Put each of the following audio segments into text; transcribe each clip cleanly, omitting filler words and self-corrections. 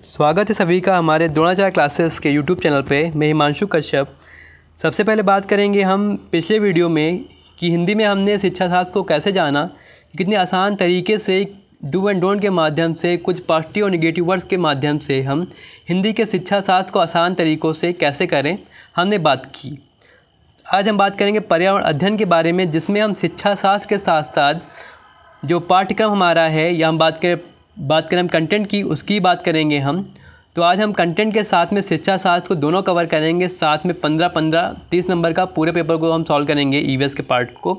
स्वागत है सभी का हमारे द्रोणाचार्य क्लासेस के यूट्यूब चैनल पे। मैं हिमांशु कश्यप। सबसे पहले बात करेंगे हम पिछले वीडियो में कि हिंदी में हमने शिक्षा शास्त्र को कैसे जाना, कितने आसान तरीके से डू एंड डोंट के माध्यम से, कुछ पॉजिटिव और नेगेटिव वर्ड्स के माध्यम से हम हिंदी के शिक्षा शास्त्र को आसान तरीक़ों से कैसे करें, हमने बात की। आज हम बात करेंगे पर्यावरण अध्ययन के बारे में, जिसमें हम शिक्षा शास्त्र के साथ साथ जो पाठ्यक्रम हमारा है या हम बात करें हम कंटेंट की, उसकी बात करेंगे हम। तो आज हम कंटेंट के साथ में शिक्षा शास्त्र को दोनों कवर करेंगे, साथ में 15-30 नंबर का पूरे पेपर को हम सॉल्व करेंगे ईवीएस के पार्ट को।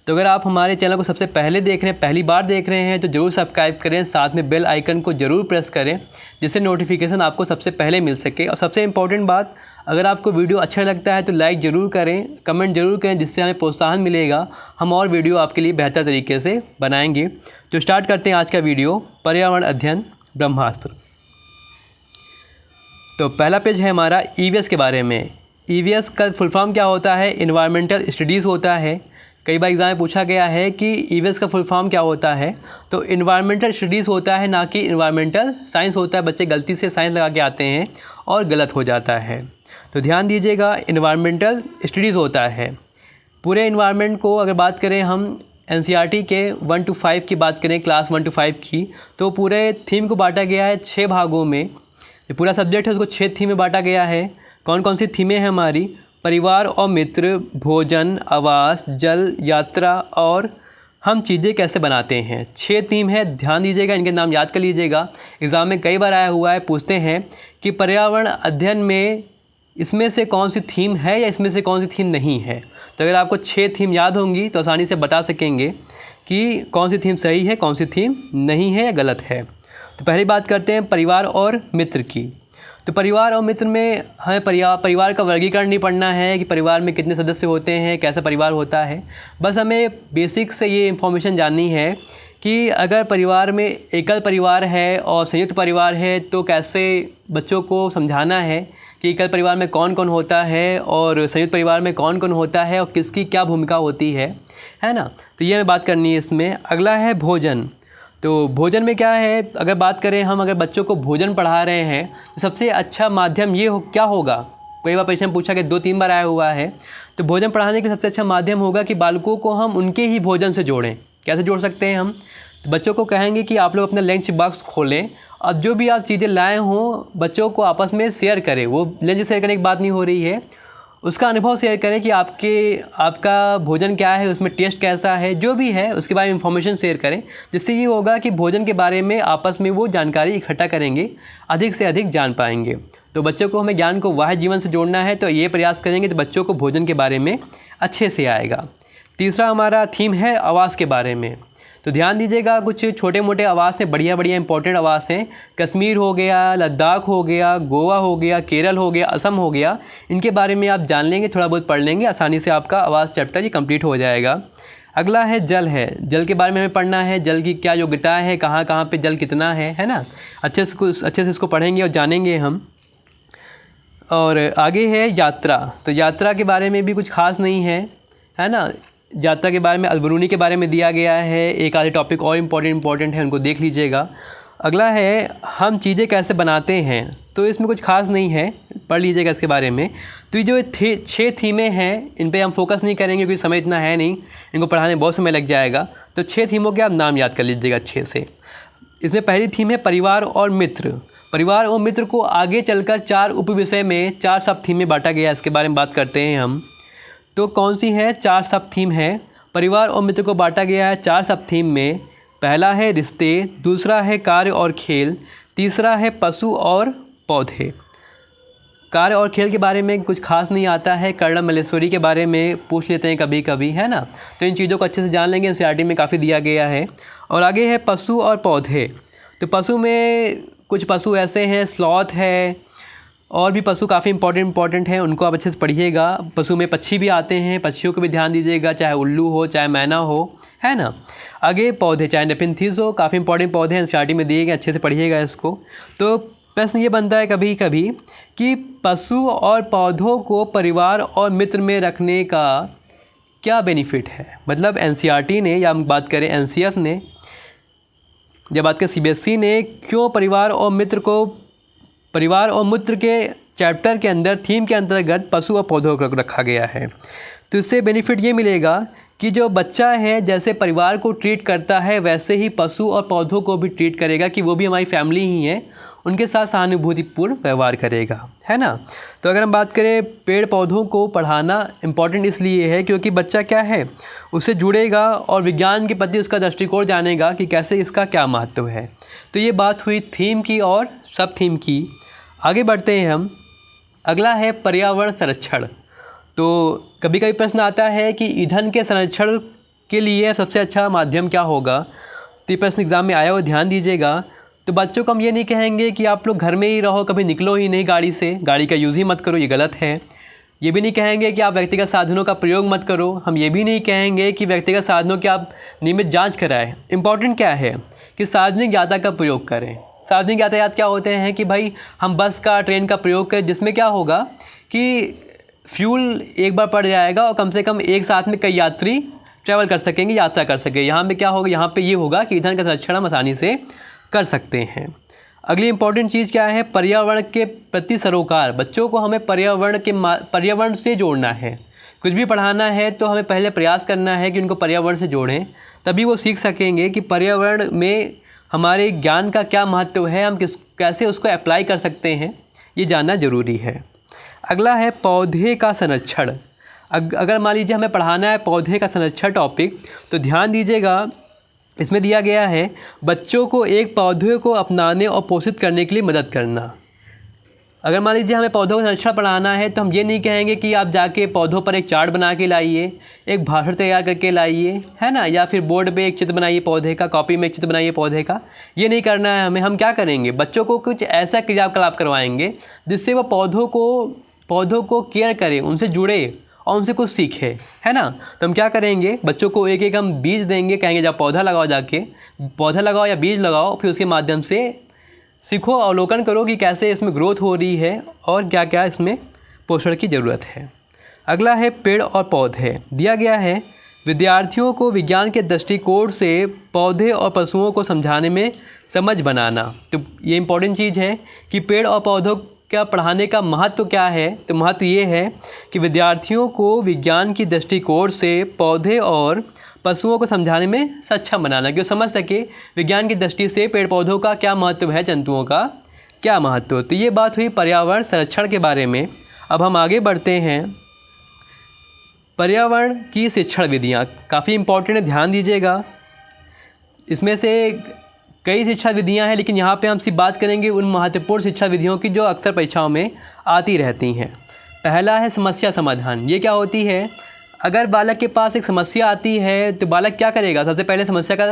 तो अगर आप हमारे चैनल को सबसे पहले देख रहे हैं, पहली बार देख रहे हैं, तो ज़रूर सब्सक्राइब करें, साथ में बेल आइकन को ज़रूर प्रेस करें, जिससे नोटिफिकेशन आपको सबसे पहले मिल सके। और सबसे इम्पोर्टेंट बात, अगर आपको वीडियो अच्छा लगता है तो लाइक ज़रूर करें, कमेंट ज़रूर करें, जिससे हमें प्रोत्साहन मिलेगा, हम और वीडियो आपके लिए बेहतर तरीके से बनाएंगे। तो स्टार्ट करते हैं आज का वीडियो, पर्यावरण अध्ययन ब्रह्मास्त्र। तो पहला पेज है हमारा ईवीएस के बारे में। ईवीएस का फुल फॉर्म क्या होता है? इन्वायरमेंटल स्टडीज़ होता है। कई बार एग्जाम में पूछा गया है कि ईवीएस का फुल फॉर्म क्या होता है, तो इन्वायरमेंटल स्टडीज़ होता है, ना कि इन्वायरमेंटल साइंस होता है। बच्चे गलती से साइंस लगा के आते हैं और गलत हो जाता है, तो ध्यान दीजिएगा, इन्वायरमेंटल स्टडीज़ होता है। पूरे इन्वायरमेंट को अगर बात करें हम एनसीईआरटी के 1 to 5 की बात करें, क्लास 1 to 5 की, तो पूरे थीम को बांटा गया है 6 भागों में। जो पूरा सब्जेक्ट है उसको 6 थीम में बांटा गया है। कौन कौन सी थीमें हैं हमारी? परिवार और मित्र, भोजन, आवास, जल, यात्रा और हम चीज़ें कैसे बनाते हैं। 6 थीम है, ध्यान दीजिएगा, इनके नाम याद कर लीजिएगा। एग्ज़ाम में कई बार आया हुआ है, पूछते हैं कि पर्यावरण अध्ययन में इसमें से कौन सी थीम है या इसमें से कौन सी थीम नहीं है। तो अगर आपको 6 थीम याद होंगी तो आसानी से बता सकेंगे कि कौन सी थीम सही है, कौन सी थीम नहीं है या गलत है। तो पहली बात करते हैं परिवार और मित्र की। तो परिवार और मित्र में हमें परिवार का वर्गीकरण नहीं पढ़ना है कि परिवार में कितने सदस्य होते हैं, कैसा परिवार होता है। बस हमें बेसिक से ये इन्फॉर्मेशन जाननी है कि अगर परिवार में एकल परिवार है और संयुक्त परिवार है तो कैसे बच्चों को समझाना है कि एकल परिवार में कौन कौन होता है और संयुक्त परिवार में कौन कौन होता है और किसकी क्या भूमिका होती है ना। तो ये हमें बात करनी है इसमें। अगला है भोजन। तो भोजन में क्या है, अगर बात करें हम, अगर बच्चों को भोजन पढ़ा रहे हैं तो सबसे अच्छा माध्यम क्या होगा? कई बार प्रश्न पूछा कि 2-3 बार आया हुआ है। तो भोजन पढ़ाने का सबसे अच्छा माध्यम होगा कि बालकों को हम उनके ही भोजन से जोड़ें। कैसे जोड़ सकते हैं हम? तो बच्चों को कहेंगे कि आप लोग अपना लंच बॉक्स खोलें और जो भी आप चीज़ें लाए हों बच्चों को आपस में शेयर करें। वो लंच शेयर करने की बात नहीं हो रही है, उसका अनुभव शेयर करें कि आपका भोजन क्या है, उसमें टेस्ट कैसा है, जो भी है उसके बारे में इंफॉर्मेशन शेयर करें। जिससे ये होगा कि भोजन के बारे में आपस में वो जानकारी इकट्ठा करेंगे, अधिक से अधिक जान पाएंगे। तो बच्चों को हमें ज्ञान को वाह्य जीवन से जोड़ना है, तो ये प्रयास करेंगे तो बच्चों को भोजन के बारे में अच्छे से आएगा। तीसरा हमारा थीम है आवास के बारे में। तो ध्यान दीजिएगा, कुछ छोटे मोटे आवास हैं, बढ़िया इंपॉर्टेंट आवास हैं। कश्मीर हो गया, लद्दाख हो गया, गोवा हो गया, केरल हो गया, असम हो गया। इनके बारे में आप जान लेंगे, थोड़ा बहुत पढ़ लेंगे, आसानी से आपका आवास चैप्टर ये कंप्लीट हो जाएगा। अगला है जल है। जल के बारे में हमें पढ़ना है, जल की क्या योग्यता है, कहाँ कहाँ पे जल कितना है ना। अच्छे से इसको पढ़ेंगे और जानेंगे हम। और आगे है यात्रा। तो यात्रा के बारे में भी कुछ खास नहीं है ना। यात्रा के बारे में अलबरूनी के बारे में दिया गया है। एक आधे टॉपिक और इम्पोर्टेंट है, उनको देख लीजिएगा। अगला है हम चीज़ें कैसे बनाते हैं। तो इसमें कुछ खास नहीं है, पढ़ लीजिएगा इसके बारे में। तो ये जो 6 थीमें हैं, इन पे हम फोकस नहीं करेंगे क्योंकि समय इतना है नहीं, इनको पढ़ाने में बहुत समय लग जाएगा। तो 6 थीमों के आप नाम याद कर लीजिएगा अच्छे से। इसमें पहली थीम है परिवार और मित्र। परिवार और मित्र को आगे चलकर 4 उपविषय में 4 सब थीम में बांटा गया है। इसके बारे में बात करते हैं हम। तो कौन सी है? 4 सब थीम है। परिवार और मित्र को बांटा गया है 4 सब थीम में। पहला है रिश्ते, दूसरा है कार्य और खेल, तीसरा है पशु और पौधे। कार्य और खेल के बारे में कुछ खास नहीं आता है, कर्णम मल्लेश्वरी के बारे में पूछ लेते हैं कभी कभी, है ना। तो इन चीज़ों को अच्छे से जान लेंगे, एनसीईआरटी में काफ़ी दिया गया है। और आगे है पशु और पौधे। तो पशु में कुछ पशु ऐसे हैं, स्लॉथ है, और भी पशु काफ़ी इंपॉर्टेंट हैं, उनको आप अच्छे से पढ़िएगा। पशु में पक्षी भी आते हैं, पक्षियों को भी ध्यान दीजिएगा, चाहे उल्लू हो चाहे मैना हो, है ना। आगे पौधे, चाहे नेपिन्थीस हो, काफ़ी इंपॉर्टेंट पौधे हैं, एनसीईआरटी में दिए गए, अच्छे से पढ़िएगा इसको। तो प्रश्न ये बनता है कभी कभी कि पशु और पौधों को परिवार और मित्र में रखने का क्या बेनिफिट है। मतलब एनसीईआरटी ने, या हम बात करें एनसीएफ ने, जब बात करें सीबीएसई ने, क्यों परिवार और मित्र को परिवार और मूत्र के चैप्टर के अंदर थीम के अंतर्गत पशु और पौधों को रखा गया है। तो इससे बेनिफिट ये मिलेगा कि जो बच्चा है जैसे परिवार को ट्रीट करता है वैसे ही पशु और पौधों को भी ट्रीट करेगा कि वो भी हमारी फैमिली ही है, उनके साथ सहानुभूतिपूर्ण व्यवहार करेगा, है ना। तो अगर हम बात करें पेड़ पौधों को पढ़ाना इम्पॉर्टेंट इसलिए है क्योंकि बच्चा क्या है उससे जुड़ेगा और विज्ञान के प्रति उसका दृष्टिकोण जानेगा कि कैसे इसका क्या महत्व है। तो ये बात हुई थीम की और सब थीम की। आगे बढ़ते हैं हम। अगला है पर्यावरण संरक्षण। तो कभी कभी प्रश्न आता है कि ईंधन के संरक्षण के लिए सबसे अच्छा माध्यम क्या होगा। तो ये प्रश्न एग्ज़ाम में आया हो, ध्यान दीजिएगा। तो बच्चों को हम ये नहीं कहेंगे कि आप लोग घर में ही रहो, कभी निकलो ही नहीं गाड़ी से, गाड़ी का यूज़ ही मत करो, ये गलत है। ये भी नहीं कहेंगे कि आप व्यक्तिगत साधनों का प्रयोग मत करो। हम ये भी नहीं कहेंगे कि व्यक्तिगत साधनों की आप नियमित जांच कराएं। इम्पॉर्टेंट क्या है कि सार्वजनिक यातायात का प्रयोग करें। सार्वजनिक यातायात क्या होते हैं कि भाई हम बस का, ट्रेन का प्रयोग करें, जिसमें क्या होगा कि फ्यूल एक बार पड़ जाएगा और कम से कम एक साथ में कई यात्री ट्रैवल कर सकेंगे, यात्रा कर सकें। यहाँ पे क्या होगा, यहाँ पे ये होगा कि ईंधन का संरक्षण हम आसानी से कर सकते हैं। अगली इंपॉर्टेंट चीज़ क्या है, पर्यावरण के प्रति सरोकार। बच्चों को हमें पर्यावरण से जोड़ना है। कुछ भी पढ़ाना है तो हमें पहले प्रयास करना है कि उनको पर्यावरण से जोड़ें, तभी वो सीख सकेंगे कि पर्यावरण में हमारे ज्ञान का क्या महत्व है, हम कैसे उसको अप्लाई कर सकते हैं, ये जानना ज़रूरी है। अगला है पौधे का संरक्षण। अगर मान लीजिए हमें पढ़ाना है पौधे का संरक्षण टॉपिक, तो ध्यान दीजिएगा, इसमें दिया गया है बच्चों को एक पौधे को अपनाने और पोषित करने के लिए मदद करना। अगर मान लीजिए हमें पौधों का संरक्षण पढ़ाना है तो हम ये नहीं कहेंगे कि आप जाके पौधों पर एक चार्ट बना के लाइए, एक भाषण तैयार करके लाइए, है ना, या फिर बोर्ड पे एक चित्र बनाइए पौधे का, कॉपी में एक चित्र बनाइए पौधे का। ये नहीं करना है हमें। हम क्या करेंगे, बच्चों को कुछ ऐसा क्रियाकलाप करवाएंगे जिससे वो पौधों को केयर करें, उनसे जुड़े और उनसे कुछ सीखे, है ना। तो हम क्या करेंगे, बच्चों को एक एक हम बीज देंगे, कहेंगे जब पौधा लगाओ, जाके पौधा लगाओ या बीज लगाओ, फिर उसके माध्यम से सीखो, अवलोकन करो कि कैसे इसमें ग्रोथ हो रही है और क्या क्या इसमें पोषण की ज़रूरत है। अगला है पेड़ और पौधे। दिया गया है विद्यार्थियों को विज्ञान के दृष्टिकोण से पौधे और पशुओं को समझाने में समझ बनाना। तो ये इंपॉर्टेंट चीज़ है कि पेड़ और पौधों क्या पढ़ाने का महत्व क्या है। तो महत्व ये है कि विद्यार्थियों को विज्ञान की दृष्टिकोण से पौधे और पशुओं को समझाने में सक्षम बनाना, कि वो समझ सके विज्ञान की दृष्टि से पेड़ पौधों का क्या महत्व है, जंतुओं का क्या महत्व। तो ये बात हुई पर्यावरण संरक्षण के बारे में। अब हम आगे बढ़ते हैं। पर्यावरण की शिक्षण विधियाँ काफ़ी इम्पोर्टेंट है, ध्यान दीजिएगा। इसमें से कई शिक्षा विधियां हैं, लेकिन यहाँ पे हम सिर्फ बात करेंगे उन महत्वपूर्ण शिक्षा विधियों की जो अक्सर परीक्षाओं में आती रहती हैं। पहला है समस्या समाधान। ये क्या होती है, अगर बालक के पास एक समस्या आती है तो बालक क्या करेगा, सबसे पहले समस्या का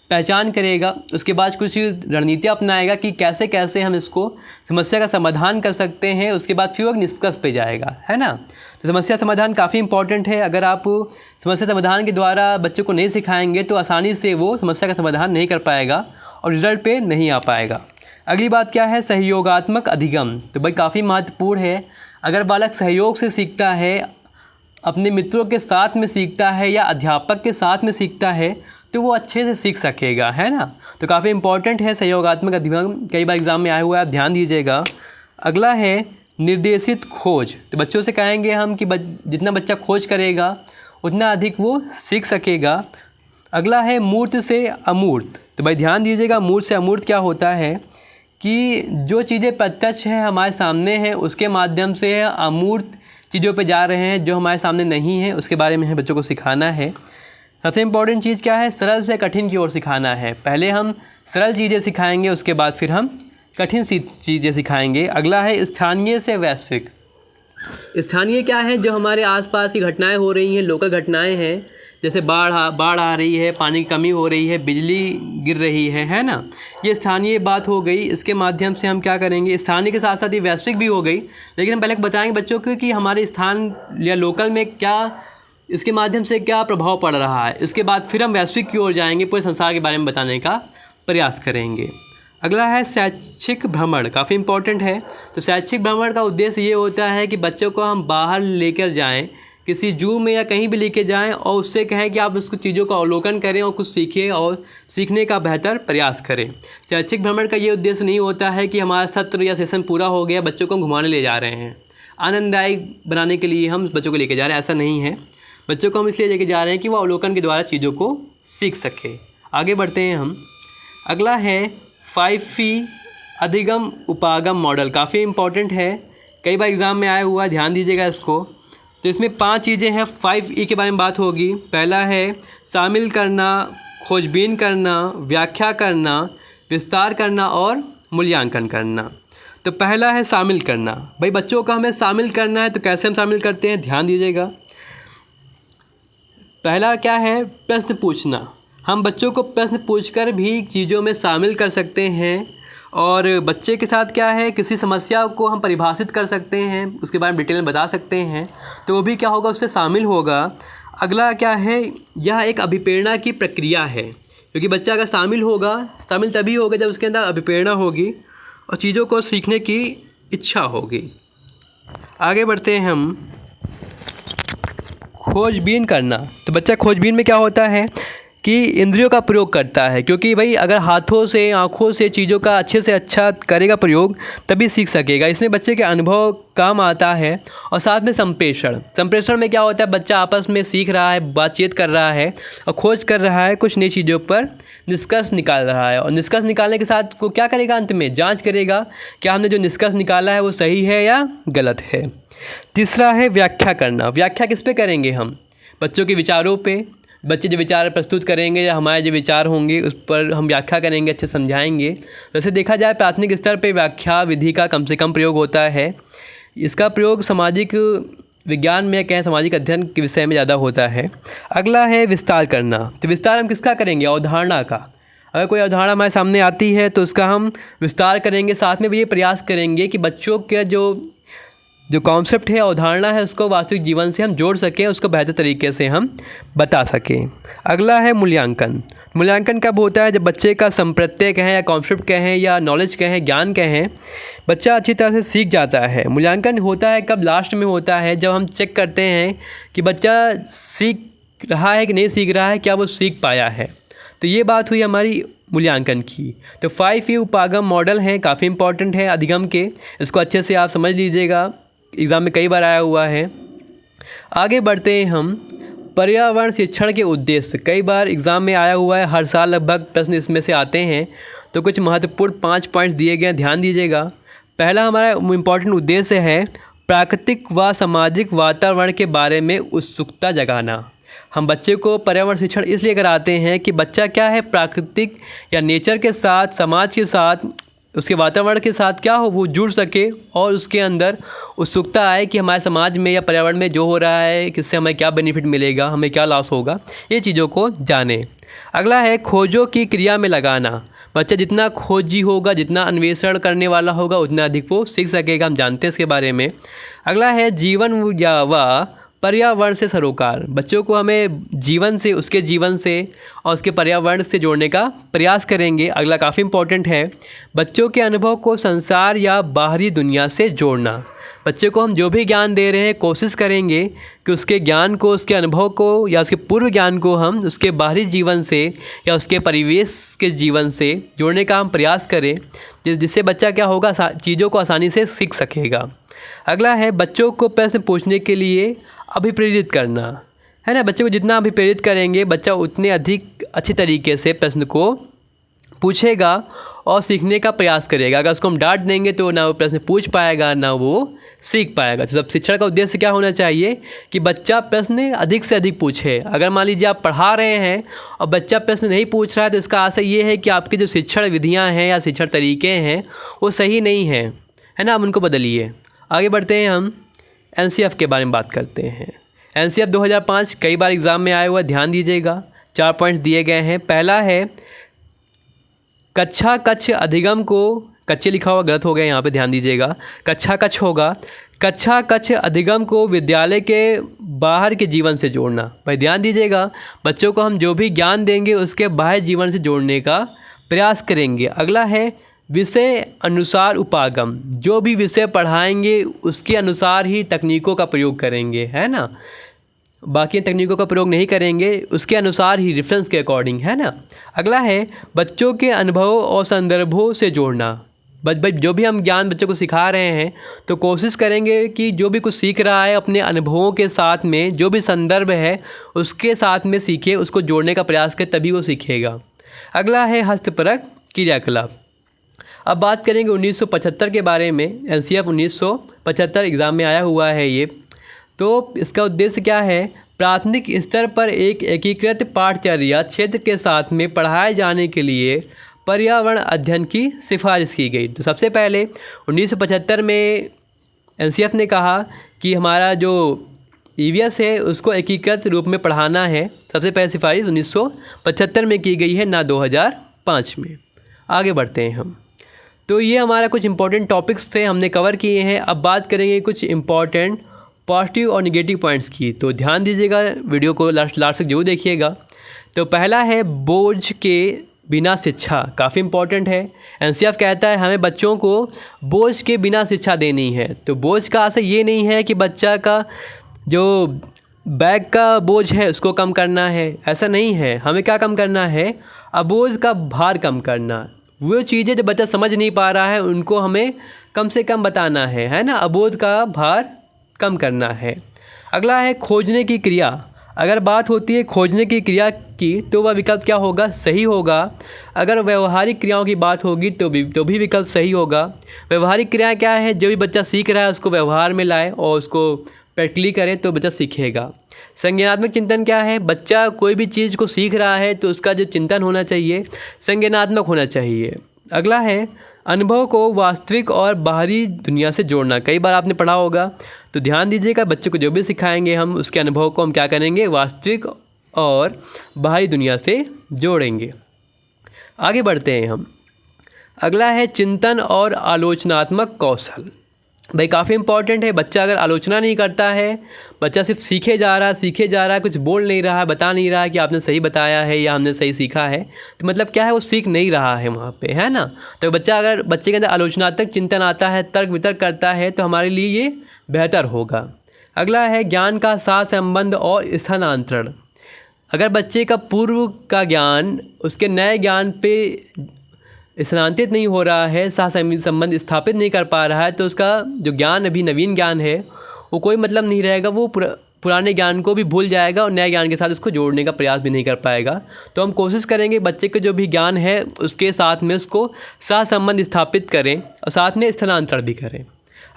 पहचान करेगा, उसके बाद कुछ रणनीतियाँ अपनाएगा कि कैसे कैसे हम इसको समस्या का समाधान कर सकते हैं, उसके बाद फिर वो निष्कर्ष पे जाएगा, है ना। तो समस्या समाधान काफ़ी इंपॉर्टेंट है। अगर आप समस्या समाधान के द्वारा बच्चों को नहीं सिखाएंगे तो आसानी से वो समस्या का समाधान नहीं कर पाएगा और रिजल्ट पे नहीं आ पाएगा। अगली बात क्या है, सहयोगात्मक अधिगम। तो भाई काफ़ी महत्वपूर्ण है। अगर बालक सहयोग से सीखता है, अपने मित्रों के साथ में सीखता है या अध्यापक के साथ में सीखता है तो वो अच्छे से सीख सकेगा, है ना। तो काफ़ी इंपॉर्टेंट है सहयोगात्मक अधिगम, कई बार एग्ज़ाम में आया हुआ है, आप ध्यान दीजिएगा। अगला है निर्देशित खोज। तो बच्चों से कहेंगे हम कि जितना बच्चा खोज करेगा उतना अधिक वो सीख सकेगा। अगला है मूर्त से अमूर्त। तो भाई ध्यान दीजिएगा, मूर्त से अमूर्त क्या होता है कि जो चीज़ें प्रत्यक्ष हैं, हमारे सामने हैं, उसके माध्यम से अमूर्त चीज़ों पे जा रहे हैं जो हमारे सामने नहीं है, उसके बारे में हमें बच्चों को सिखाना है। सबसे इम्पॉर्टेंट चीज़ क्या है, सरल से कठिन की ओर सिखाना है। पहले हम सरल चीज़ें सिखाएंगे, उसके बाद फिर हम कठिन सी चीज़ें सिखाएंगे। अगला है स्थानीय से वैश्विक। स्थानीय क्या है, जो हमारे आसपास की घटनाएं हो रही हैं, लोकल घटनाएं हैं, जैसे बाढ़ आ रही है, पानी की कमी हो रही है, बिजली गिर रही है ना, ये स्थानीय बात हो गई। इसके माध्यम से हम क्या करेंगे, स्थानीय के साथ साथ ये वैश्विक भी हो गई, लेकिन हम पहले बताएंगे बच्चों को कि हमारे स्थान या लोकल में क्या, इसके माध्यम से क्या प्रभाव पड़ रहा है। इसके बाद फिर हम वैश्विक की ओर जाएंगे, पूरे संसार के बारे में बताने का प्रयास करेंगे। अगला है शैक्षिक भ्रमण, काफ़ी इंपॉर्टेंट है। तो शैक्षिक भ्रमण का उद्देश्य ये होता है कि बच्चों को हम बाहर लेकर जाएं, किसी जू में या कहीं भी लेके जाएं और उससे कहें कि आप उसको चीज़ों का अवलोकन करें और कुछ सीखें और सीखने का बेहतर प्रयास करें। शैक्षिक भ्रमण का ये उद्देश्य नहीं होता है कि हमारा सत्र या सेशन पूरा हो गया, बच्चों को घुमाने ले जा रहे हैं, आनंददायक बनाने के लिए हम बच्चों को लेके जा रहे हैं, ऐसा नहीं है। बच्चों को हम इसलिए लेके जा रहे हैं कि वो अवलोकन के द्वारा चीज़ों को सीख सके। आगे बढ़ते हैं हम। अगला है 5E अधिगम उपागम मॉडल, काफ़ी इम्पॉर्टेंट है, कई बार एग्ज़ाम में आया हुआ है, ध्यान दीजिएगा इसको। तो इसमें 5 चीज़ें हैं, 5E के बारे में बात होगी। पहला है शामिल करना, खोजबीन करना, व्याख्या करना, विस्तार करना और मूल्यांकन करना। तो पहला है शामिल करना। भाई बच्चों को हमें शामिल करना है, तो कैसे हम शामिल करते हैं, ध्यान दीजिएगा। पहला क्या है, प्रश्न पूछना। हम बच्चों को प्रश्न पूछकर भी चीज़ों में शामिल कर सकते हैं और बच्चे के साथ क्या है, किसी समस्या को हम परिभाषित कर सकते हैं, उसके बारे में डिटेल में बता सकते हैं, तो वो भी क्या होगा, उससे शामिल होगा। अगला क्या है, यह एक अभिप्रेरणा की प्रक्रिया है, क्योंकि बच्चा अगर शामिल होगा, शामिल तभी होगा जब उसके अंदर अभिप्रेरणा होगी और चीज़ों को सीखने की इच्छा होगी। आगे बढ़ते हैं हम। खोजबीन करना। तो बच्चा खोजबीन में क्या होता है कि इंद्रियों का प्रयोग करता है, क्योंकि भाई अगर हाथों से, आँखों से चीज़ों का अच्छे से अच्छा करेगा प्रयोग तभी सीख सकेगा। इसमें बच्चे के अनुभव काम आता है। और साथ में संप्रेषण। संप्रेषण में क्या होता है, बच्चा आपस में सीख रहा है, बातचीत कर रहा है और खोज कर रहा है, कुछ नई चीज़ों पर निष्कर्ष निकाल रहा है। और निष्कर्ष निकालने के साथ वो क्या करेगा, अंत में जांच करेगा क्या हमने जो निष्कर्ष निकाला है वो सही है या गलत है। तीसरा है व्याख्या करना। व्याख्या किस पे करेंगे हम, बच्चों के विचारों पे। बच्चे जो विचार प्रस्तुत करेंगे या हमारे जो विचार होंगे उस पर हम व्याख्या करेंगे, अच्छे समझाएंगे। वैसे देखा जाए प्राथमिक स्तर पे व्याख्या विधि का कम से कम प्रयोग होता है। इसका प्रयोग सामाजिक विज्ञान में, कहें सामाजिक अध्ययन के विषय में ज़्यादा होता है। अगला है विस्तार करना। तो विस्तार हम किसका करेंगे, अवधारणा का। अगर कोई अवधारणा हमारे सामने आती है तो उसका हम विस्तार करेंगे। साथ में भी ये प्रयास करेंगे कि बच्चों के जो कॉन्सेप्ट है, अवधारणा है, उसको वास्तविक जीवन से हम जोड़ सकें, उसको बेहतर तरीके से हम बता सकें। अगला है मूल्यांकन। मूल्यांकन कब होता है, जब बच्चे का संप्रत्यय कहें या कॉन्सेप्ट कहें या नॉलेज कहें, ज्ञान कहें, बच्चा अच्छी तरह से सीख जाता है। मूल्यांकन होता है कब, लास्ट में होता है जब हम चेक करते हैं कि बच्चा सीख रहा है कि नहीं सीख रहा है, क्या वो सीख पाया है। तो ये बात हुई हमारी मूल्यांकन की। तो 5E उपागम मॉडल है, काफ़ी इंपॉर्टेंट है अधिगम के, इसको अच्छे से आप समझ लीजिएगा, एग्ज़ाम में कई बार आया हुआ है। आगे बढ़ते हैं हम। पर्यावरण शिक्षण के उद्देश्य कई बार एग्ज़ाम में आया हुआ है, हर साल लगभग प्रश्न इसमें से आते हैं। तो कुछ महत्वपूर्ण 5 पॉइंट्स दिए गए हैं, ध्यान दीजिएगा। पहला हमारा इम्पॉर्टेंट उद्देश्य है प्राकृतिक व सामाजिक वातावरण के बारे में उत्सुकता जगाना। हम बच्चे को पर्यावरण शिक्षण इसलिए कराते हैं कि बच्चा क्या है, प्राकृतिक या नेचर के साथ, समाज के साथ, उसके वातावरण के साथ क्या हो, वो जुड़ सके और उसके अंदर उत्सुकता आए कि हमारे समाज में या पर्यावरण में जो हो रहा है, किससे हमें क्या बेनिफिट मिलेगा, हमें क्या लॉस होगा, ये चीज़ों को जाने। अगला है खोजों की क्रिया में लगाना। बच्चा जितना खोजी होगा, जितना अन्वेषण करने वाला होगा, उतना अधिक वो सीख सकेगा, हम जानते हैं इसके बारे में। अगला है जीवन व पर्यावरण से सरोकार। बच्चों को हमें जीवन से, उसके जीवन से और उसके पर्यावरण से जोड़ने का प्रयास करेंगे। अगला काफ़ी इम्पोर्टेंट है, बच्चों के अनुभव को संसार या बाहरी दुनिया से जोड़ना। बच्चे को हम जो भी ज्ञान दे रहे हैं, कोशिश करेंगे कि उसके ज्ञान को, उसके अनुभव को या उसके पूर्व ज्ञान को हम उसके बाहरी जीवन से या उसके परिवेश के जीवन से जोड़ने का हम प्रयास करें, जिससे बच्चा क्या होगा, चीज़ों को आसानी से सीख सकेगा। अगला है बच्चों को प्रश्न पूछने के लिए अभिप्रेरित करना, है ना। बच्चे को जितना अभिप्रेरित करेंगे, बच्चा उतने अधिक अच्छे तरीके से प्रश्न को पूछेगा और सीखने का प्रयास करेगा। अगर उसको हम डांट देंगे तो ना वो प्रश्न पूछ पाएगा, ना वो सीख पाएगा। तो सब शिक्षण का उद्देश्य क्या होना चाहिए कि बच्चा प्रश्न अधिक से अधिक पूछे। अगर मान लीजिए आप पढ़ा रहे हैं और बच्चा प्रश्न नहीं पूछ रहा है, तो इसका आशय ये है कि आपकी जो शिक्षण विधियाँ हैं या शिक्षण तरीके हैं वो सही नहीं हैं, है ना। आप उनको बदलिए। आगे बढ़ते हैं हम। NCF के बारे में बात करते हैं। NCF 2005 कई बार एग्ज़ाम में आया हुआ, ध्यान दीजिएगा। 4 पॉइंट्स दिए गए हैं। पहला है कक्षा कक्ष अधिगम को, कच्चे लिखा हुआ गलत हो गया यहाँ पे, ध्यान दीजिएगा, कक्षा कक्ष होगा। कक्षा कक्ष अधिगम को विद्यालय के बाहर के जीवन से जोड़ना। भाई ध्यान दीजिएगा, बच्चों को हम जो भी ज्ञान देंगे उसके बाहर जीवन से जोड़ने का प्रयास करेंगे। अगला है विषय अनुसार उपागम। जो भी विषय पढ़ाएंगे उसके अनुसार ही तकनीकों का प्रयोग करेंगे, है ना। बाकी तकनीकों का प्रयोग नहीं करेंगे, उसके अनुसार ही, रेफरेंस के अकॉर्डिंग, है ना। अगला है बच्चों के अनुभवों और संदर्भों से जोड़ना। जो भी हम ज्ञान बच्चों को सिखा रहे हैं तो कोशिश करेंगे कि जो भी कुछ सीख रहा है अपने अनुभवों के साथ में, जो भी संदर्भ है उसके साथ में सीखे, उसको जोड़ने का प्रयास करें, तभी वो सीखेगा। अगला है हस्तपरक क्रियाकलाप। अब बात करेंगे 1975 के बारे में। एनसीएफ 1975 एग्ज़ाम में आया हुआ है ये। तो इसका उद्देश्य क्या है? प्राथमिक स्तर पर एक एकीकृत पाठचर्या क्षेत्र के साथ में पढ़ाए जाने के लिए पर्यावरण अध्ययन की सिफारिश की गई। तो सबसे पहले 1975 में एनसीएफ ने कहा कि हमारा जो ईवीएस है उसको एकीकृत रूप में पढ़ाना है। सबसे पहले सिफारिश 1975 में की गई है, ना 2005 में। आगे बढ़ते हैं हम। तो ये हमारा कुछ इंपॉर्टेंट टॉपिक्स थे, हमने कवर किए हैं। अब बात करेंगे कुछ इंपॉर्टेंट पॉजिटिव और नेगेटिव पॉइंट्स की। तो ध्यान दीजिएगा, वीडियो को लास्ट तक जरूर देखिएगा। तो पहला है बोझ के बिना शिक्षा, काफ़ी इम्पॉर्टेंट है। एनसीएफ कहता है हमें बच्चों को बोझ के बिना शिक्षा देनी है। तो बोझ का असर ये नहीं है कि बच्चा का जो बैग का बोझ है उसको कम करना है, ऐसा नहीं है। हमें क्या कम करना है? अबोझ का भार कम करना। वो चीज़ें जो बच्चा समझ नहीं पा रहा है उनको हमें कम से कम बताना है ना। अबोझ का भार कम करना है। अगला है खोजने की क्रिया। अगर बात होती है खोजने की क्रिया की तो वह विकल्प क्या होगा? सही होगा। अगर व्यवहारिक क्रियाओं की बात होगी तो भी विकल्प सही होगा। व्यवहारिक क्रिया क्या है? जो भी बच्चा सीख रहा है उसको व्यवहार में लाए और उसको प्रैक्टिकली करे तो बच्चा सीखेगा। संज्ञानात्मक चिंतन क्या है? बच्चा कोई भी चीज़ को सीख रहा है तो उसका जो चिंतन होना चाहिए संज्ञानात्मक होना चाहिए। अगला है अनुभव को वास्तविक और बाहरी दुनिया से जोड़ना। कई बार आपने पढ़ा होगा, तो ध्यान दीजिएगा, बच्चे को जो भी सिखाएंगे हम उसके अनुभव को हम क्या करेंगे? वास्तविक और बाहरी दुनिया से जोड़ेंगे। आगे बढ़ते हैं हम। अगला है चिंतन और आलोचनात्मक कौशल। भाई काफ़ी इंपॉर्टेंट है। बच्चा अगर आलोचना नहीं करता है, बच्चा सिर्फ सीखे जा रहा है, कुछ बोल नहीं रहा है, बता नहीं रहा है कि आपने सही बताया है या हमने सही सीखा है, तो मतलब क्या है? वो सीख नहीं रहा है वहाँ पे, है ना। तो बच्चे के अंदर आलोचनात्मक चिंतन आता है, तर्क वितर्क करता है, तो हमारे लिए ये बेहतर होगा। अगला है ज्ञान का साथ संबंध और स्थानांतरण। अगर बच्चे का पूर्व का ज्ञान उसके नए ज्ञान पे स्थानांतरित नहीं हो रहा है, साथ संबंध स्थापित नहीं कर पा रहा है, तो उसका जो ज्ञान अभी नवीन ज्ञान है वो कोई मतलब नहीं रहेगा। वो पुराने ज्ञान को भी भूल जाएगा और नए ज्ञान के साथ उसको जोड़ने का प्रयास भी नहीं कर पाएगा। तो हम कोशिश करेंगे बच्चे के जो भी ज्ञान है उसके साथ में उसको साथ संबंध स्थापित करें और साथ में स्थानांतरण भी करें।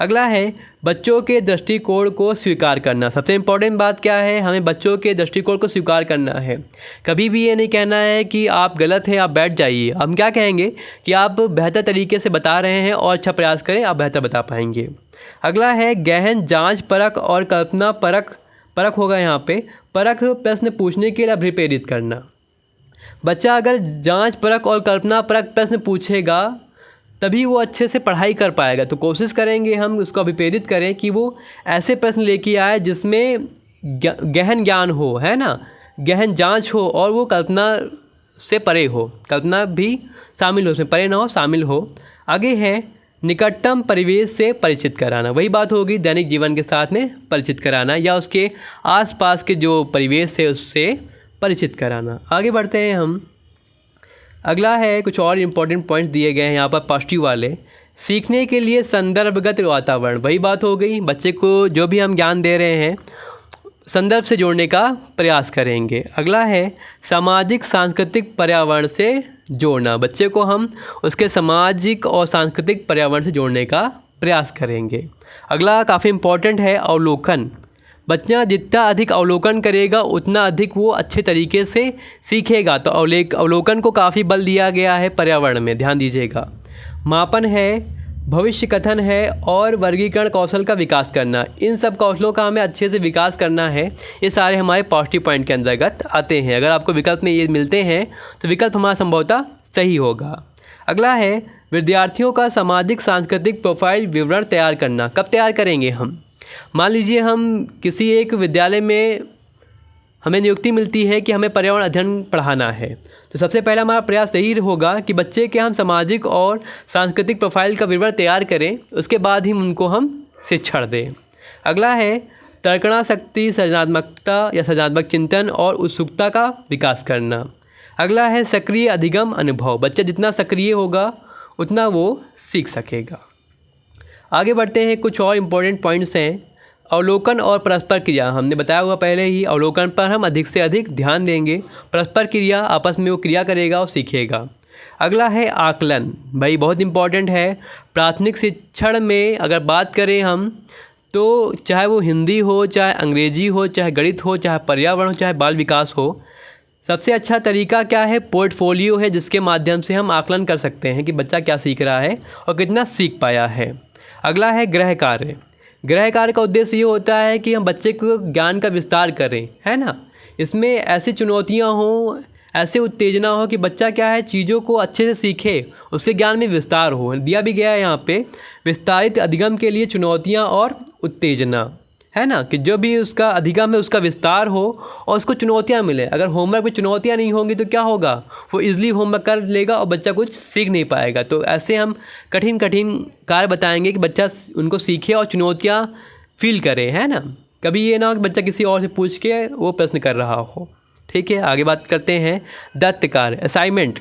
अगला है बच्चों के दृष्टिकोण को स्वीकार करना। सबसे इम्पोर्टेंट बात क्या है? हमें बच्चों के दृष्टिकोण को स्वीकार करना है। कभी भी ये नहीं कहना है कि आप गलत हैं, आप बैठ जाइए। हम क्या कहेंगे कि आप बेहतर तरीके से बता रहे हैं और अच्छा प्रयास करें, आप बेहतर बता पाएंगे। अगला है गहन जांच परख और कल्पना परख होगा यहाँ पे। परख प्रश्न पूछने के लिए अभिप्रेरित करना। बच्चा अगर जांच परख और कल्पना परख प्रश्न पूछेगा तभी वो अच्छे से पढ़ाई कर पाएगा। तो कोशिश करेंगे हम उसको अभिप्रेरित करें कि वो ऐसे प्रश्न लेके आए जिसमें गहन ज्ञान हो, है ना, गहन जांच हो और वो कल्पना से परे हो, कल्पना भी शामिल हो, उसमें परे ना हो, शामिल हो। आगे है निकटतम परिवेश से परिचित कराना। वही बात होगी दैनिक जीवन के साथ में परिचित कराना या उसके आसपास के जो परिवेश है उससे परिचित कराना। आगे बढ़ते हैं हम। अगला है कुछ और इम्पोर्टेंट पॉइंट्स दिए गए हैं यहाँ पर पॉजिटिव वाले। सीखने के लिए संदर्भगत वातावरण। वही बात हो गई, बच्चे को जो भी हम ज्ञान दे रहे हैं संदर्भ से जोड़ने का प्रयास करेंगे। अगला है सामाजिक सांस्कृतिक पर्यावरण से जोड़ना। बच्चे को हम उसके सामाजिक और सांस्कृतिक पर्यावरण से जोड़ने का प्रयास करेंगे। अगला काफ़ी इम्पोर्टेंट है अवलोकन। बच्चा जितना अधिक अवलोकन करेगा उतना अधिक वो अच्छे तरीके से सीखेगा। तो अवलोकन को काफ़ी बल दिया गया है पर्यावरण में, ध्यान दीजिएगा। मापन है, भविष्य कथन है और वर्गीकरण कौशल का विकास करना। इन सब कौशलों का हमें अच्छे से विकास करना है। ये सारे हमारे पॉजिटिव पॉइंट के अंतर्गत आते हैं। अगर आपको विकल्प में ये मिलते हैं तो विकल्प हमारा संभवतः सही होगा। अगला है विद्यार्थियों का सामाजिक सांस्कृतिक प्रोफाइल विवरण तैयार करना। कब तैयार करेंगे हम? मान लीजिए हम किसी एक विद्यालय में हमें नियुक्ति मिलती है कि हमें पर्यावरण अध्ययन पढ़ाना है, तो सबसे पहला हमारा प्रयास यही होगा कि बच्चे के हम सामाजिक और सांस्कृतिक प्रोफाइल का विवरण तैयार करें, उसके बाद ही उनको हम शिक्षण दें। अगला है तर्कणा शक्ति, सृजनात्मकता या सृजनात्मक चिंतन और उत्सुकता का विकास करना। अगला है सक्रिय अधिगम अनुभव। बच्चा जितना सक्रिय होगा उतना वो सीख सकेगा। आगे बढ़ते हैं, कुछ और इम्पोर्टेंट पॉइंट्स हैं। अवलोकन और परस्पर क्रिया, हमने बताया हुआ पहले ही, अवलोकन पर हम अधिक से अधिक ध्यान देंगे। परस्पर क्रिया, आपस में वो क्रिया करेगा और सीखेगा। अगला है आकलन। भाई बहुत इम्पॉर्टेंट है। प्राथमिक शिक्षण में अगर बात करें हम तो चाहे वो हिंदी हो, चाहे अंग्रेजी हो, चाहे गणित हो, चाहे पर्यावरण हो, चाहे बाल विकास हो, सबसे अच्छा तरीका क्या है? पोर्टफोलियो है, जिसके माध्यम से हम आकलन कर सकते हैं कि बच्चा क्या सीख रहा है और कितना सीख पाया है। अगला है गृह कार्य। गृह कार्य का उद्देश्य ये होता है कि हम बच्चे को ज्ञान का विस्तार करें, है ना। इसमें ऐसी चुनौतियाँ हों, ऐसे उत्तेजना हो कि बच्चा क्या है, चीज़ों को अच्छे से सीखे, उसके ज्ञान में विस्तार हो। दिया भी गया है यहाँ पे, विस्तारित अधिगम के लिए चुनौतियाँ और उत्तेजना, है ना, कि जो भी उसका अधिगम है उसका विस्तार हो और उसको चुनौतियाँ मिले। अगर होमवर्क में चुनौतियाँ नहीं होंगी तो क्या होगा, वो इजीली होमवर्क कर लेगा और बच्चा कुछ सीख नहीं पाएगा। तो ऐसे हम कठिन कठिन कार्य बताएंगे कि बच्चा उनको सीखे और चुनौतियाँ फील करे, है ना। कभी ये ना हो कि बच्चा किसी और से पूछ के वो प्रश्न कर रहा हो। ठीक है, आगे बात करते हैं दत्त कार्य, असाइनमेंट।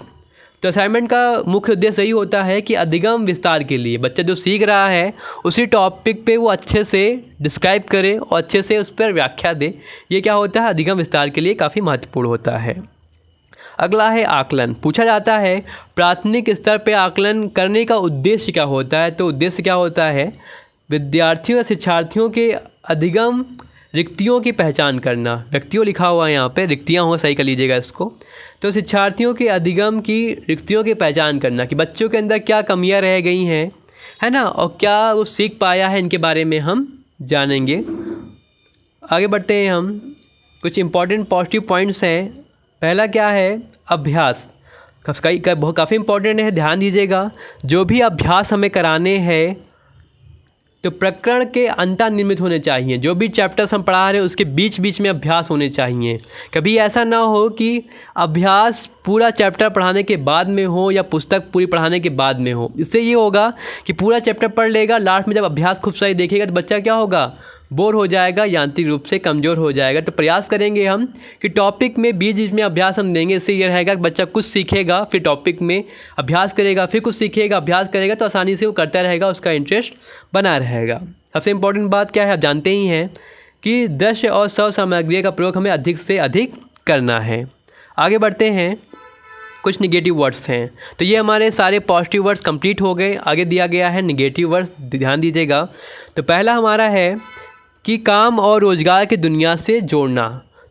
तो असाइनमेंट का मुख्य उद्देश्य यही होता है कि अधिगम विस्तार के लिए बच्चा जो सीख रहा है उसी टॉपिक पे वो अच्छे से डिस्क्राइब करे और अच्छे से उस पर व्याख्या दे। ये क्या होता है, अधिगम विस्तार के लिए काफ़ी महत्वपूर्ण होता है। अगला है आकलन। पूछा जाता है प्राथमिक स्तर पे आकलन करने का उद्देश्य क्या होता है। तो उद्देश्य क्या होता है, विद्यार्थियों या शिक्षार्थियों के अधिगम रिक्तियों की पहचान करना। व्यक्तियों लिखा हुआ है यहाँ पे, रिक्तियाँ हो, सही कर लीजिएगा इसको। तो शिक्षार्थियों के अधिगम की रिक्तियों की पहचान करना कि बच्चों के अंदर क्या कमियां रह गई हैं, है ना, और क्या वो सीख पाया है, इनके बारे में हम जानेंगे। आगे बढ़ते हैं हम, कुछ इम्पॉर्टेंट पॉजिटिव पॉइंट्स हैं। पहला क्या है, अभ्यास। काफ़ी इम्पॉर्टेंट है, ध्यान दीजिएगा। जो भी अभ्यास हमें कराने हैं तो प्रकरण के अंतर्निर्मित होने चाहिए। जो भी चैप्टर्स हम पढ़ा रहे हैं उसके बीच बीच में अभ्यास होने चाहिए। कभी ऐसा ना हो कि अभ्यास पूरा चैप्टर पढ़ाने के बाद में हो या पुस्तक पूरी पढ़ाने के बाद में हो। इससे ये होगा कि पूरा चैप्टर पढ़ लेगा, लास्ट में जब अभ्यास खूब सही देखेगा तो बच्चा क्या होगा, बोर हो जाएगा, यांत्रिक रूप से कमज़ोर हो जाएगा। तो प्रयास करेंगे हम कि टॉपिक में बीच बीच में अभ्यास हम देंगे। इससे ये रहेगा कि बच्चा कुछ सीखेगा, फिर टॉपिक में अभ्यास करेगा, फिर कुछ सीखेगा, अभ्यास करेगा, तो आसानी से वो करता रहेगा, उसका इंटरेस्ट बना रहेगा। सबसे इम्पोर्टेंट बात क्या है, आप जानते ही हैं कि दृश्य और श्रव्य सामग्री का प्रयोग हमें अधिक से अधिक करना है। आगे बढ़ते हैं, कुछ निगेटिव वर्ड्स हैं। तो ये हमारे सारे पॉजिटिव वर्ड्स कंप्लीट हो गए। आगे दिया गया है निगेटिव वर्ड्स, ध्यान दीजिएगा। तो पहला हमारा है कि काम और रोज़गार की दुनिया से जोड़ना।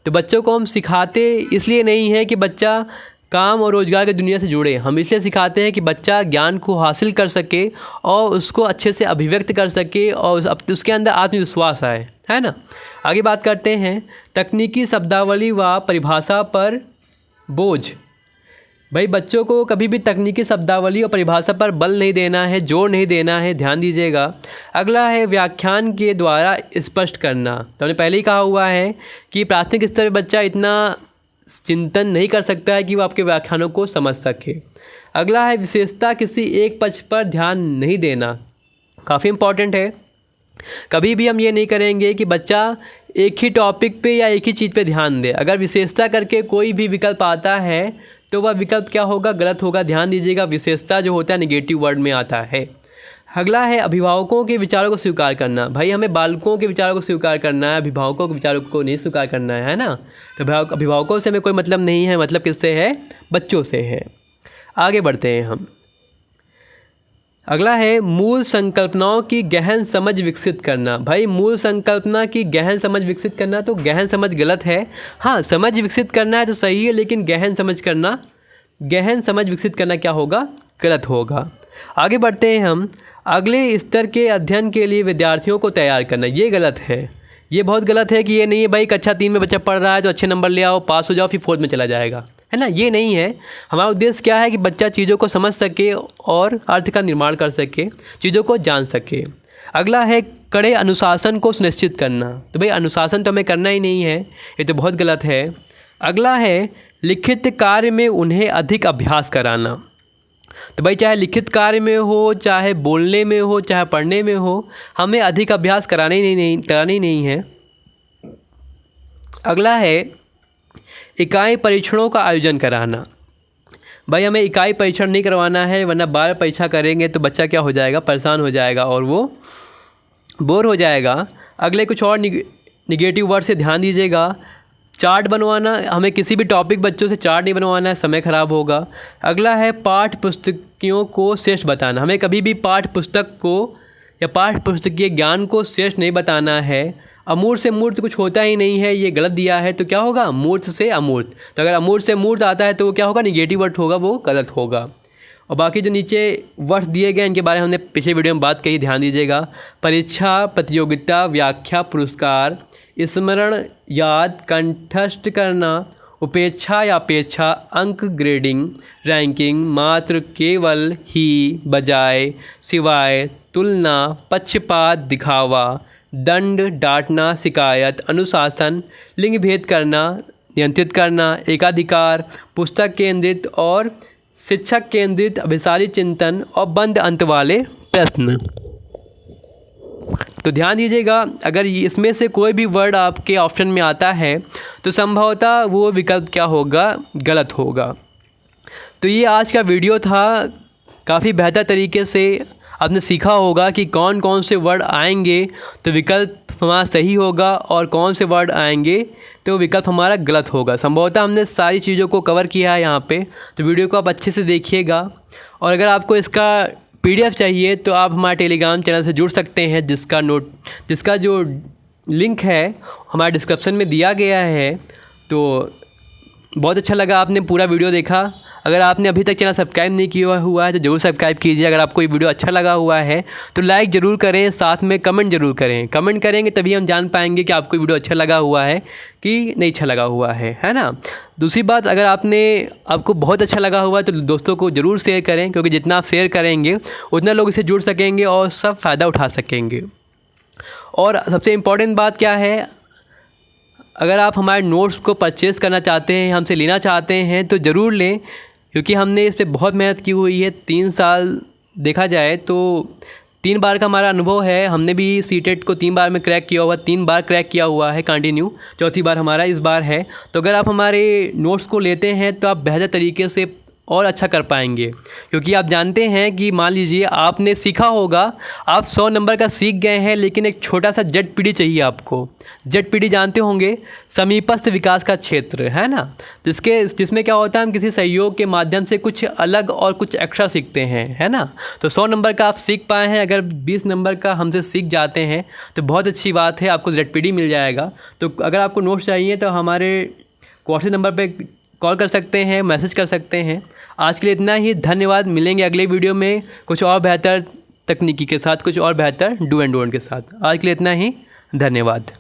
तो बच्चों को हम सिखाते इसलिए नहीं है कि बच्चा काम और रोज़गार की दुनिया से जुड़े, हम इसलिए सिखाते हैं कि बच्चा ज्ञान को हासिल कर सके और उसको अच्छे से अभिव्यक्त कर सके और उसके अंदर आत्मविश्वास आए, है ना। आगे बात करते हैं तकनीकी शब्दावली व परिभाषा पर बोझ। भाई बच्चों को कभी भी तकनीकी शब्दावली और परिभाषा पर बल नहीं देना है, जोर नहीं देना है, ध्यान दीजिएगा। अगला है व्याख्यान के द्वारा स्पष्ट करना। तो हमने पहले ही कहा हुआ है कि प्राथमिक स्तर पर बच्चा इतना चिंतन नहीं कर सकता है कि वो आपके व्याख्यानों को समझ सके। अगला है विशेषता किसी एक पक्ष पर ध्यान नहीं देना, काफ़ी इम्पॉर्टेंट है। कभी भी हम ये नहीं करेंगे कि बच्चा एक ही टॉपिक पे या एक ही चीज़ पे ध्यान दे। अगर विशेषता करके कोई भी विकल्प आता है तो वह विकल्प क्या होगा, गलत होगा। ध्यान दीजिएगा, विशेषता जो होता है नेगेटिव वर्ड में आता है। अगला है अभिभावकों के विचारों को स्वीकार करना। भाई हमें बालकों के विचारों को स्वीकार करना है, अभिभावकों के विचारों को नहीं स्वीकार करना है ना। तो अभिभावकों से हमें कोई मतलब नहीं है, मतलब किससे है, बच्चों से है। आगे बढ़ते हैं हम। अगला है मूल संकल्पनाओं की गहन समझ विकसित करना। भाई मूल संकल्पना की गहन समझ विकसित करना, तो गहन समझ गलत है। हाँ, समझ विकसित करना है तो सही है, लेकिन गहन समझ विकसित करना क्या होगा, गलत होगा। आगे बढ़ते हैं हम। अगले स्तर के अध्ययन के लिए विद्यार्थियों को तैयार करना, ये गलत है। ये बहुत गलत है कि ये नहीं है भाई कक्षा 3 में बच्चा पढ़ रहा है तो अच्छे नंबर ले आओ, पास हो जाओ, फिर 4th में चला जाएगा, है ना। ये नहीं है। हमारा उद्देश्य क्या है कि बच्चा चीज़ों को समझ सके और अर्थ का निर्माण कर सके, चीज़ों को जान सके। अगला है कड़े अनुशासन को सुनिश्चित करना। तो भाई अनुशासन तो हमें करना ही नहीं है, ये तो बहुत गलत है। अगला है लिखित कार्य में उन्हें अधिक अभ्यास कराना। तो भाई चाहे लिखित कार्य में हो, चाहे बोलने में हो, चाहे पढ़ने में हो, हमें अधिक अभ्यास कराना ही नहीं है। अगला है इकाई परीक्षणों का आयोजन कराना। भाई हमें इकाई परीक्षण नहीं करवाना है, वरना बार परीक्षा करेंगे तो बच्चा क्या हो जाएगा, परेशान हो जाएगा और वो बोर हो जाएगा। अगले कुछ और निगेटिव वर्ड से ध्यान दीजिएगा। चार्ट बनवाना, हमें किसी भी टॉपिक बच्चों से चार्ट नहीं बनवाना है, समय ख़राब होगा। अगला है पाठ्य पुस्तकों को श्रेष्ठ बताना। हमें कभी भी पाठ्य पुस्तक को या पाठ्य पुस्तकीय ज्ञान को श्रेष्ठ नहीं बताना है। अमूर्त से मूर्त कुछ होता ही नहीं है, ये गलत दिया है, तो क्या होगा, मूर्त से अमूर्त। तो अगर अमूर्त से मूर्त आता है तो वो क्या होगा, निगेटिव वर्ड होगा, वो गलत होगा। और बाकी जो नीचे वर्ड दिए गए इनके बारे में हमने पिछले वीडियो में बात कही, ध्यान दीजिएगा। परीक्षा, प्रतियोगिता, व्याख्या, पुरस्कार, स्मरण, याद, कंठस्थ करना, उपेक्षा या अपेक्षा, अंक, ग्रेडिंग, रैंकिंग, मात्र, केवल, ही, बजाय, सिवाय, तुलना, पक्षपात, दिखावा, दंड, डांटना, शिकायत, अनुशासन, लिंग भेद करना, नियंत्रित करना, एकाधिकार, पुस्तक केंद्रित और शिक्षक केंद्रित, अभिसारी चिंतन और बंद अंत वाले प्रश्न। तो ध्यान दीजिएगा, अगर इसमें से कोई भी वर्ड आपके ऑप्शन में आता है तो संभवतः वो विकल्प क्या होगा, गलत होगा। तो ये आज का वीडियो था। काफ़ी बेहतर तरीके से आपने सीखा होगा कि कौन कौन से वर्ड आएंगे तो विकल्प हमारा सही होगा और कौन से वर्ड आएंगे तो विकल्प हमारा गलत होगा। संभवतः हमने सारी चीज़ों को कवर किया है यहाँ पे, तो वीडियो को आप अच्छे से देखिएगा। और अगर आपको इसका PDF चाहिए तो आप हमारे टेलीग्राम चैनल से जुड़ सकते हैं, जिसका जो लिंक है हमारे डिस्क्रिप्शन में दिया गया है। तो बहुत अच्छा लगा आपने पूरा वीडियो देखा। अगर आपने अभी तक चैनल सब्सक्राइब नहीं किया हुआ है तो ज़रूर सब्सक्राइब कीजिए। अगर आपको ये वीडियो अच्छा लगा हुआ है तो लाइक ज़रूर करें, साथ में कमेंट ज़रूर करें। कमेंट करेंगे तभी हम जान पाएंगे कि आपको वीडियो अच्छा लगा हुआ है कि नहीं अच्छा लगा हुआ है ना। दूसरी बात, अगर आपको बहुत अच्छा लगा हुआ है तो दोस्तों को ज़रूर शेयर करें, क्योंकि जितना आप शेयर करेंगे उतना लोग इससे जुड़ सकेंगे और सब फ़ायदा उठा सकेंगे। और सबसे इम्पॉर्टेंट बात क्या है, अगर आप हमारे नोट्स को परचेज़ करना चाहते हैं, हमसे लेना चाहते हैं तो ज़रूर लें, क्योंकि हमने इस पर बहुत मेहनत की हुई है। 3 साल देखा जाए तो 3 बार का हमारा अनुभव है। हमने भी CTET को 3 बार में क्रैक किया हुआ, 3 बार क्रैक किया हुआ है कंटिन्यू। चौथी बार हमारा इस बार है। तो अगर आप हमारे नोट्स को लेते हैं तो आप बेहतर तरीके से और अच्छा कर पाएंगे, क्योंकि आप जानते हैं कि मान लीजिए आपने सीखा होगा, आप 100 नंबर का सीख गए हैं, लेकिन एक छोटा सा ZPD चाहिए आपको। ZPD जानते होंगे, समीपस्थ विकास का क्षेत्र, है ना। जिसमें क्या होता है, हम किसी सहयोग के माध्यम से कुछ अलग और कुछ एक्स्ट्रा सीखते हैं, है ना। तो 100 नंबर का आप सीख पाए हैं, अगर 20 नंबर का हमसे सीख जाते हैं तो बहुत अच्छी बात है, आपको ZPD मिल जाएगा। तो अगर आपको नोट्स चाहिए तो हमारे व्हाट्सएप नंबर पर कॉल कर सकते हैं, मैसेज कर सकते हैं। आज के लिए इतना ही, धन्यवाद। मिलेंगे अगले वीडियो में कुछ और बेहतर तकनीकी के साथ, कुछ और बेहतर डू एंड डोंट के साथ। आज के लिए इतना ही, धन्यवाद।